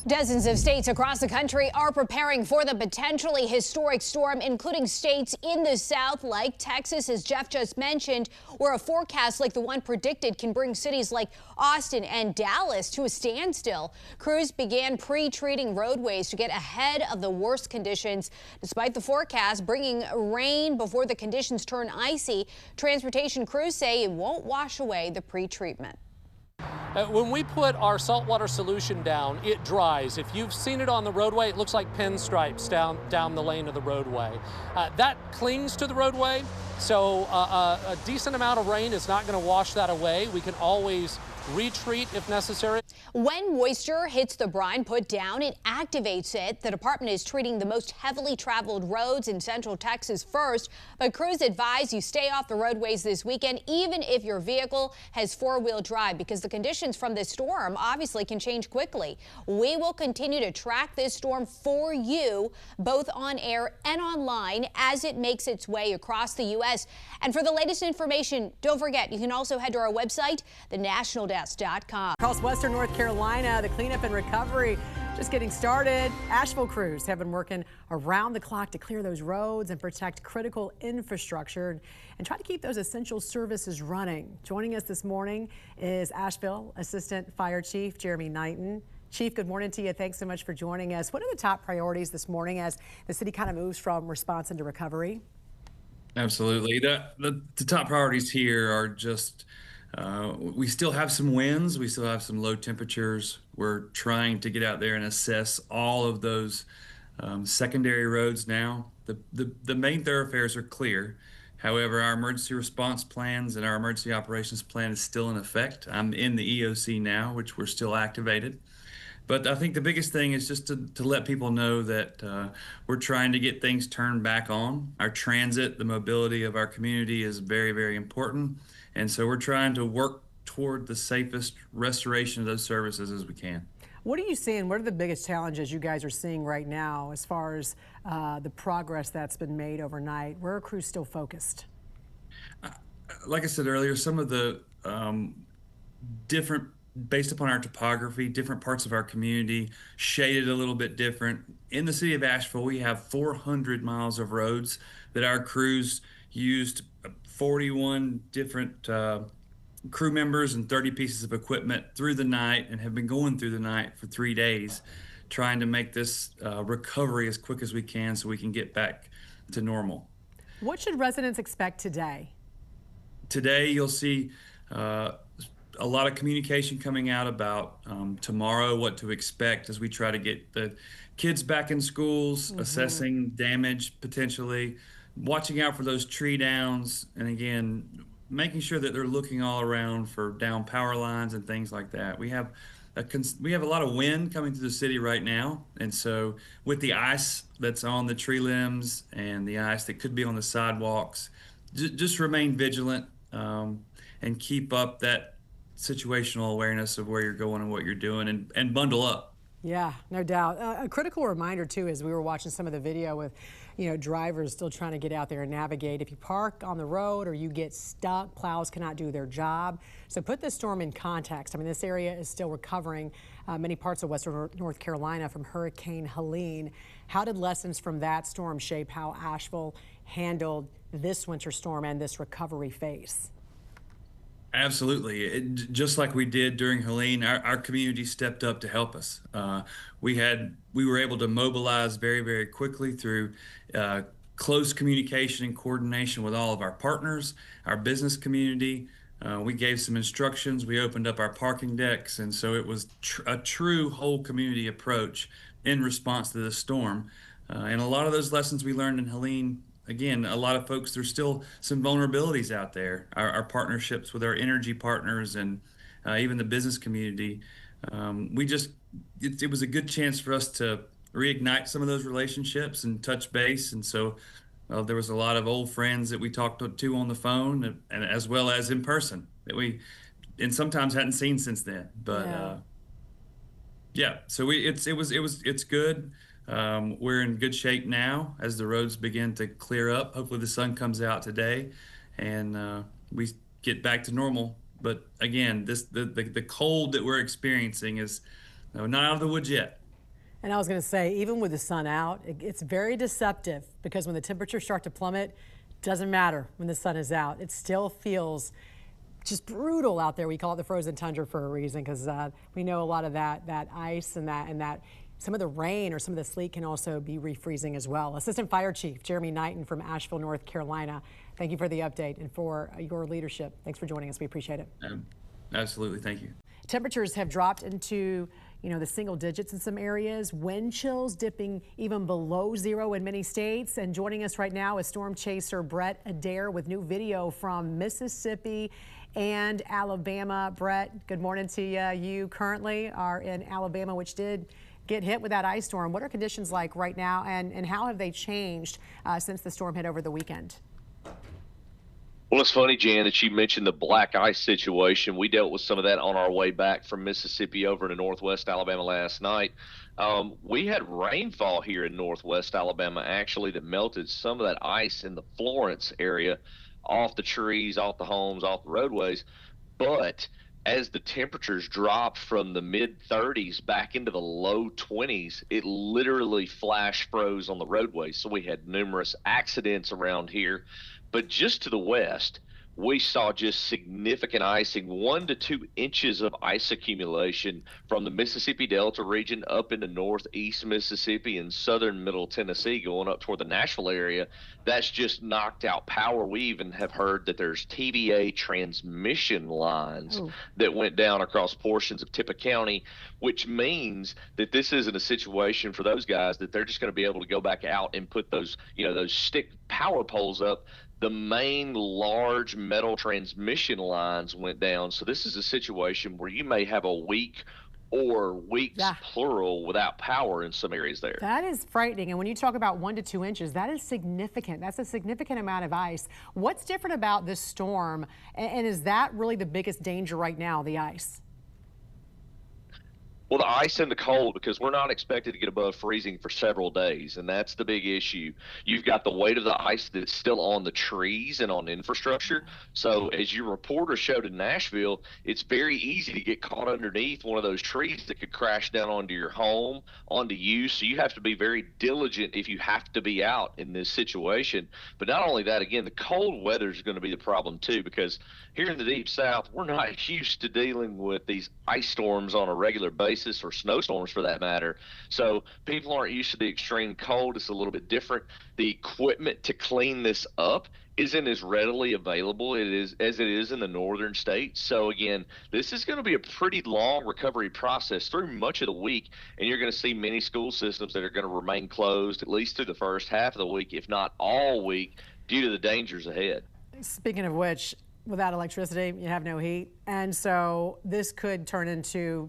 Dozens of states across the country are preparing for the potentially historic storm, including states in the south like Texas, as Jeff just mentioned, where a forecast like the one predicted can bring cities like Austin and Dallas to a standstill. Crews began pre-treating roadways to get ahead of the worst conditions. Despite the forecast bringing rain before the conditions turn icy, transportation crews say it won't wash away the pre-treatment. When we put our saltwater solution down, it dries. If you've seen it on the roadway, it looks like pinstripes down the lane of the roadway. That clings to the roadway, so a decent amount of rain is not going to wash that away. We can always retreat if necessary. When moisture hits the brine put down, it activates it. The department is treating the most heavily traveled roads in central Texas first, but crews advise you stay off the roadways this weekend, even if your vehicle has four-wheel drive, because the conditions from this storm obviously can change quickly. We will continue to track this storm for you, both on air and online, as it makes its way across the U.S. And for the latest information, don't forget, you can also head to our website, thenationaldesk.com. Across western North Carolina, the cleanup and recovery just getting started. Asheville crews have been working around the clock to clear those roads and protect critical infrastructure and try to keep those essential services running. Joining us this morning is Asheville Assistant Fire Chief Jeremy Knighton. Chief, good morning to you. Thanks so much for joining us. What are the top priorities this morning as the city kind of moves from response into recovery? Absolutely. The top priorities here are just we still have some winds. We still have some low temperatures. We're trying to get out there and assess all of those secondary roads now. The main thoroughfares are clear. However, our emergency response plans and our emergency operations plan is still in effect. I'm in the EOC now, which we're still activated. But I think the biggest thing is just to let people know that we're trying to get things turned back on. Our transit, the mobility of our community is very, very important. And so we're trying to work toward the safest restoration of those services as we can. What are you seeing? What are the biggest challenges you guys are seeing right now as far as the progress that's been made overnight? Where are crews still focused? Like I said earlier, some of the different, based upon our topography, different parts of our community, shaded a little bit different. In the city of Asheville, we have 400 miles of roads that our crews used, 41 different crew members and 30 pieces of equipment through the night, and have been going through the night for 3 days, trying to make this recovery as quick as we can so we can get back to normal. What should residents expect today? Today, you'll see a lot of communication coming out about tomorrow, what to expect as we try to get the kids back in schools, assessing damage potentially, watching out for those tree downs, and again, making sure that they're looking all around for down power lines and things like that. We have a lot of wind coming through the city right now, and so with the ice that's on the tree limbs and the ice that could be on the sidewalks, just remain vigilant and keep up that situational awareness of where you're going and what you're doing, and bundle up. Yeah, no doubt. A critical reminder too, as we were watching some of the video with, drivers still trying to get out there and navigate. If you park on the road or you get stuck, plows cannot do their job. So put this storm in context. I mean, this area is still recovering, many parts of western North Carolina from Hurricane Helene. How did lessons from that storm shape how Asheville handled this winter storm and this recovery phase? Absolutely. Just like we did during Helene, our community stepped up to help us. We were able to mobilize very, very quickly through close communication and coordination with all of our partners, our business community. We gave some instructions. We opened up our parking decks. And so it was a true whole community approach in response to this storm. And a lot of those lessons we learned in Helene, again, a lot of folks, there's still some vulnerabilities out there. Our partnerships with our energy partners and even the business community, it was a good chance for us to reignite some of those relationships and touch base. And so there was a lot of old friends that we talked to on the phone, and as well as in person, that we and sometimes hadn't seen since then. But yeah, so it's good. We're in good shape now as the roads begin to clear up. Hopefully the sun comes out today and we get back to normal. But again, the cold that we're experiencing is not out of the woods yet. And I was going to say, even with the sun out, it's very deceptive because when the temperatures start to plummet, doesn't matter when the sun is out. It still feels just brutal out there. We call it the frozen tundra for a reason because we know a lot of that ice and that some of the rain or some of the sleet can also be refreezing as well. Assistant Fire Chief Jeremy Knighton from Asheville, North Carolina. Thank you for the update and for your leadership. Thanks for joining us. We appreciate it. Absolutely. Thank you. Temperatures have dropped into the single digits in some areas. Wind chills dipping even below zero in many states. And joining us right now is storm chaser Brett Adair with new video from Mississippi and Alabama. Brett, good morning to you. You currently are in Alabama, which did get hit with that ice storm. What are conditions like right now, and how have they changed since the storm hit over the weekend? Well, it's funny, Jan, that you mentioned the black ice situation. We dealt with some of that on our way back from Mississippi over to northwest Alabama last night. We had rainfall here in northwest Alabama, actually, that melted some of that ice in the Florence area off the trees, off the homes, off the roadways. But as the temperatures dropped from the mid-30s back into the low 20s, it literally flash froze on the roadways. So we had numerous accidents around here. But just to the west, we saw just significant icing, 1 to 2 inches of ice accumulation from the Mississippi Delta region up into northeast Mississippi and southern middle Tennessee going up toward the Nashville area. That's just knocked out power. We even have heard that there's TVA transmission lines that went down across portions of Tippah County, which means that this isn't a situation for those guys that they're just going to be able to go back out and put those, those stick power poles up. The main large metal transmission lines went down. So this is a situation where you may have a week or weeks, plural, without power in some areas there. That is frightening. And when you talk about 1 to 2 inches, that is significant. That's a significant amount of ice. What's different about this storm? And is that really the biggest danger right now, the ice? Well, the ice and the cold, because we're not expected to get above freezing for several days, and that's the big issue. You've got the weight of the ice that's still on the trees and on infrastructure. So as your reporter showed in Nashville, it's very easy to get caught underneath one of those trees that could crash down onto your home, onto you. So you have to be very diligent if you have to be out in this situation. But not only that, again, the cold weather is going to be the problem too, because here in the Deep South, we're not used to dealing with these ice storms on a regular basis, or snowstorms for that matter. So people aren't used to the extreme cold. It's a little bit different. The equipment to clean this up isn't as readily available as it is in the northern states. So again, this is going to be a pretty long recovery process through much of the week, and you're going to see many school systems that are going to remain closed at least through the first half of the week, if not all week, due to the dangers ahead. Speaking of which, without electricity, you have no heat. And so this could turn into,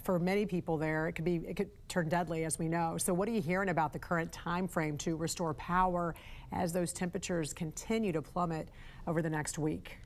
for many people there, it could turn deadly, as we know. So what are you hearing about the current time frame to restore power as those temperatures continue to plummet over the next week?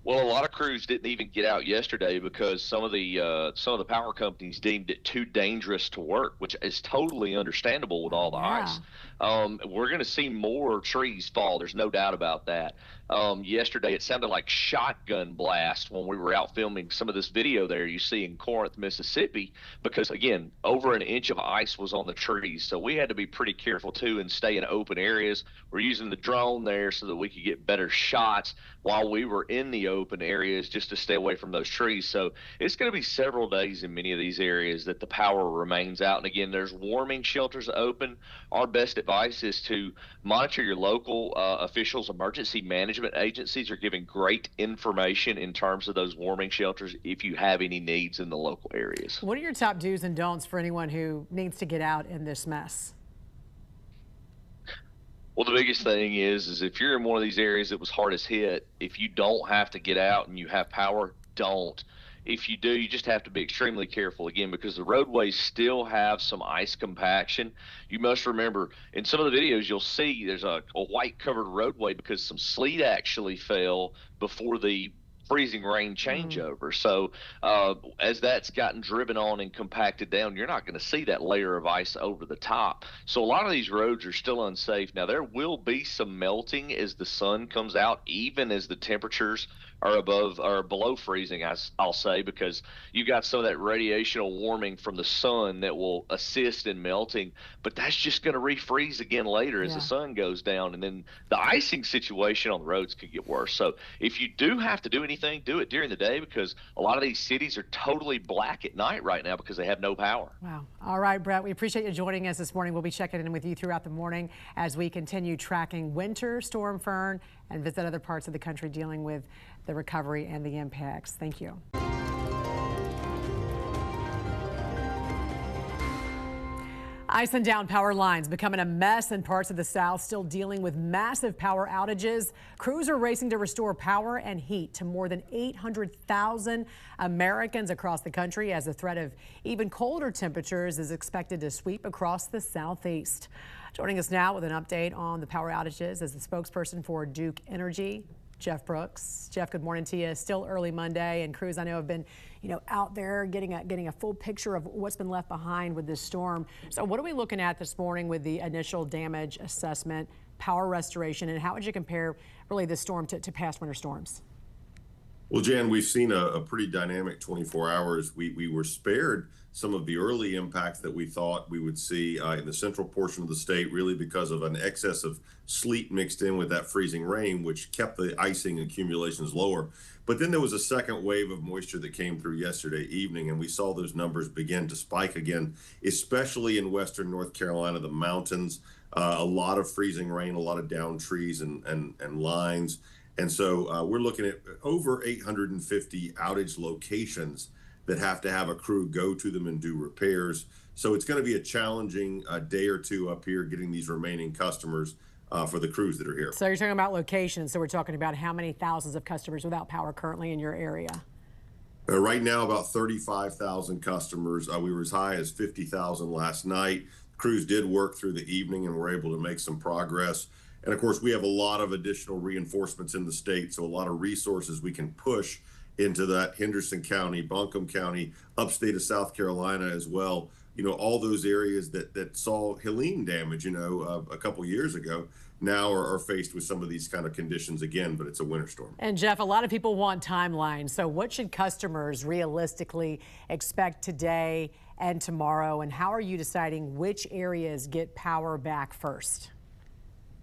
Well, a lot of crews didn't even get out yesterday because some of the power companies deemed it too dangerous to work, which is totally understandable with all the ice. We're going to see more trees fall. There's no doubt about that. Yesterday, it sounded like shotgun blast when we were out filming some of this video there you see in Corinth, Mississippi, because, again, over an inch of ice was on the trees. So we had to be pretty careful, too, and stay in open areas. We're using the drone there so that we could get better shots while we were in the open areas just to stay away from those trees. So it's going to be several days in many of these areas that the power remains out. And, again, there's warming shelters open. Our best advice is to monitor your local officials. Emergency management agencies are giving great information in terms of those warming shelters if you have any needs in the local areas. What are your top do's and don'ts for anyone who needs to get out in this mess? Well, the biggest thing is if you're in one of these areas that was hardest hit, if you don't have to get out and you have power, don't. If you do, you just have to be extremely careful, again, because the roadways still have some ice compaction. You must remember, in some of the videos, you'll see there's a white covered roadway because some sleet actually fell before the freezing rain changeover. So as that's gotten driven on and compacted down, you're not going to see that layer of ice over the top. So a lot of these roads are still unsafe. Now, there will be some melting as the sun comes out, even as the temperatures are above or below freezing, I'll say, because you got some of that radiational warming from the sun that will assist in melting, but that's just going to refreeze again later as the sun goes down, and then the icing situation on the roads could get worse. So if you do have to do anything, do it during the day, because a lot of these cities are totally black at night right now because they have no power. Wow. All right, Brett, we appreciate you joining us this morning. We'll be checking in with you throughout the morning as we continue tracking Winter Storm Fern and visit other parts of the country dealing with the recovery and the impacts. Thank you. Ice and down power lines becoming a mess in parts of the South, still dealing with massive power outages. Crews are racing to restore power and heat to more than 800,000 Americans across the country as the threat of even colder temperatures is expected to sweep across the southeast. Joining us now with an update on the power outages is the spokesperson for Duke Energy, Jeff Brooks. Jeff, good morning to you. Still early Monday, and crews I know have been, out there getting a full picture of what's been left behind with this storm. So what are we looking at this morning with the initial damage assessment, power restoration, and how would you compare really this storm to past winter storms? Well, Jan, we've seen a pretty dynamic 24 hours. We were spared some of the early impacts that we thought we would see in the central portion of the state, really because of an excess of sleet mixed in with that freezing rain, which kept the icing accumulations lower. But then there was a second wave of moisture that came through yesterday evening, and we saw those numbers begin to spike again, especially in western North Carolina, the mountains. A lot of freezing rain, a lot of downed trees and lines. And so we're looking at over 850 outage locations that have to have a crew go to them and do repairs. So it's going to be a challenging day or two up here getting these remaining customers for the crews that are here. So you're talking about locations. So we're talking about how many thousands of customers without power currently in your area? Right now, about 35,000 customers. We were as high as 50,000 last night. Crews did work through the evening and were able to make some progress. And of course, we have a lot of additional reinforcements in the state, so a lot of resources we can push into that Henderson County, Buncombe County, upstate of South Carolina as well. All those areas that saw Helene damage, a couple years ago, now are faced with some of these kind of conditions again, but it's a winter storm. And Jeff, a lot of people want timelines. So what should customers realistically expect today and tomorrow? And how are you deciding which areas get power back first?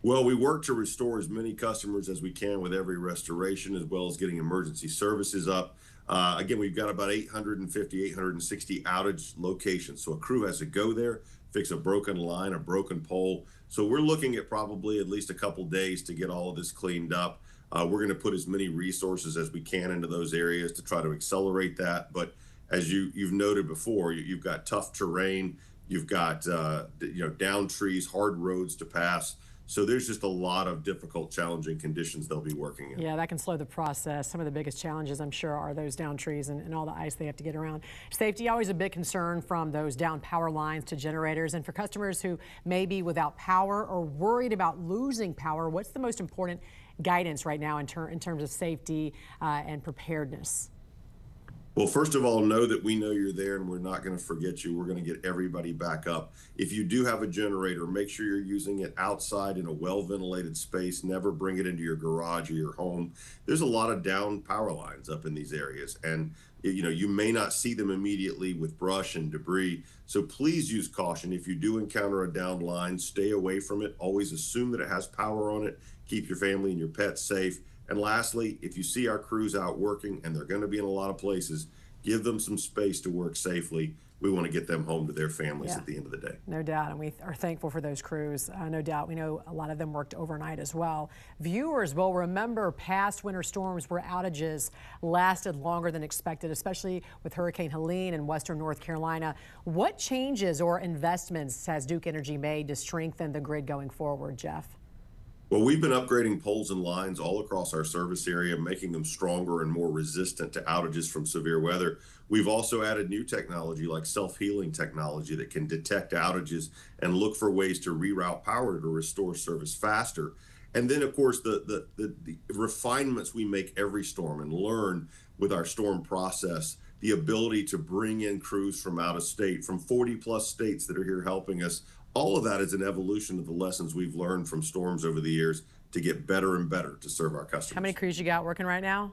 Well, we work to restore as many customers as we can with every restoration, as well as getting emergency services up. Again, we've got about 850, 860 outage locations. So a crew has to go there, fix a broken line, a broken pole. So we're looking at probably at least a couple days to get all of this cleaned up. We're going to put as many resources as we can into those areas to try to accelerate that. But as you've noted before, you've got tough terrain, you've got down trees, hard roads to pass. So there's just a lot of difficult, challenging conditions they'll be working in. Yeah, that can slow the process. Some of the biggest challenges, I'm sure, are those down trees and all the ice they have to get around. Safety, always a big concern, from those down power lines to generators. And for customers who may be without power or worried about losing power, what's the most important guidance right now in terms of safety and preparedness? Well, first of all, know that we know you're there and we're not going to forget you. We're going to get everybody back up. If you do have a generator, make sure you're using it outside in a well-ventilated space. Never bring it into your garage or your home. There's a lot of down power lines up in these areas, and you may not see them immediately with brush and debris. So please use caution. If you do encounter a down line, stay away from it. Always assume that it has power on it. Keep your family and your pets safe. And lastly, if you see our crews out working, and they're going to be in a lot of places, give them some space to work safely. We want to get them home to their families at the end of the day. No doubt, and we are thankful for those crews. No doubt, we know a lot of them worked overnight as well. Viewers will remember past winter storms where outages lasted longer than expected, especially with Hurricane Helene in western North Carolina. What changes or investments has Duke Energy made to strengthen the grid going forward, Jeff? Well, we've been upgrading poles and lines all across our service area, making them stronger and more resistant to outages from severe weather. We've also added new technology like self-healing technology that can detect outages and look for ways to reroute power to restore service faster. And then, of course, the refinements we make every storm and learn with our storm process, the ability to bring in crews from out of state, from 40 plus states that are here helping us. All of that is an evolution of the lessons we've learned from storms over the years to get better and better to serve our customers. How many crews you got working right now?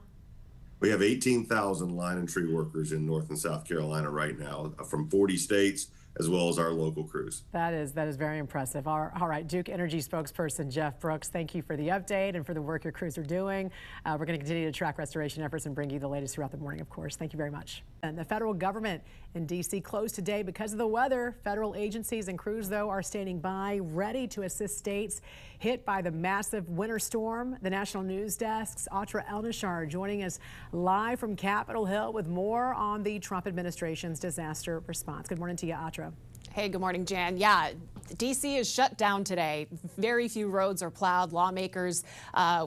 We have 18,000 line and tree workers in North and South Carolina right now from 40 states, as well as our local crews. That is very impressive. All right, Duke Energy spokesperson Jeff Brooks, thank you for the update and for the work your crews are doing. We're going to continue to track restoration efforts and bring you the latest throughout the morning, of course. Thank you very much. And the federal government in D.C. closed today because of the weather. Federal agencies and crews, though, are standing by, ready to assist states hit by the massive winter storm. The National News Desk's Atra Elnishar joining us live from Capitol Hill with more on the Trump administration's disaster response. Good morning to you, Atra. Hey, good morning, Jan. Yeah, D.C. is shut down today. Very few roads are plowed. Lawmakers,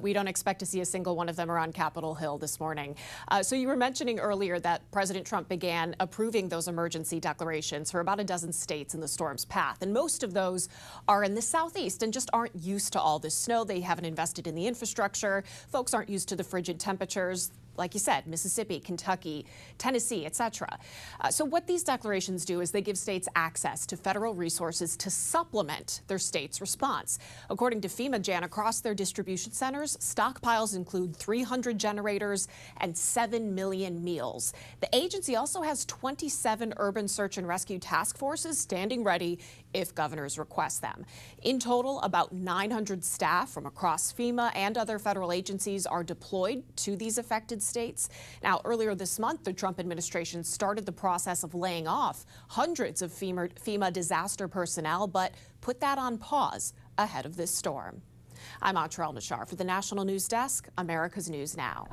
we don't expect to see a single one of them around Capitol Hill this morning. So you were mentioning earlier that President Trump began approving those emergency declarations for about a dozen states in the storm's path. And most of those are in the southeast and just aren't used to all this snow. They haven't invested in the infrastructure. Folks aren't used to the frigid temperatures. Like you said, Mississippi, Kentucky, Tennessee, etc. So what these declarations do is they give states access to federal resources to supplement their state's response. According to FEMA, Jan, across their distribution centers, stockpiles include 300 generators and 7 million meals. The agency also has 27 urban search and rescue task forces standing ready if governors request them. In total, about 900 staff from across FEMA and other federal agencies are deployed to these affected states. Now, earlier this month, the Trump administration started the process of laying off hundreds of FEMA disaster personnel, but put that on pause ahead of this storm. I'm Atra Elnishar for the National News Desk, America's News Now.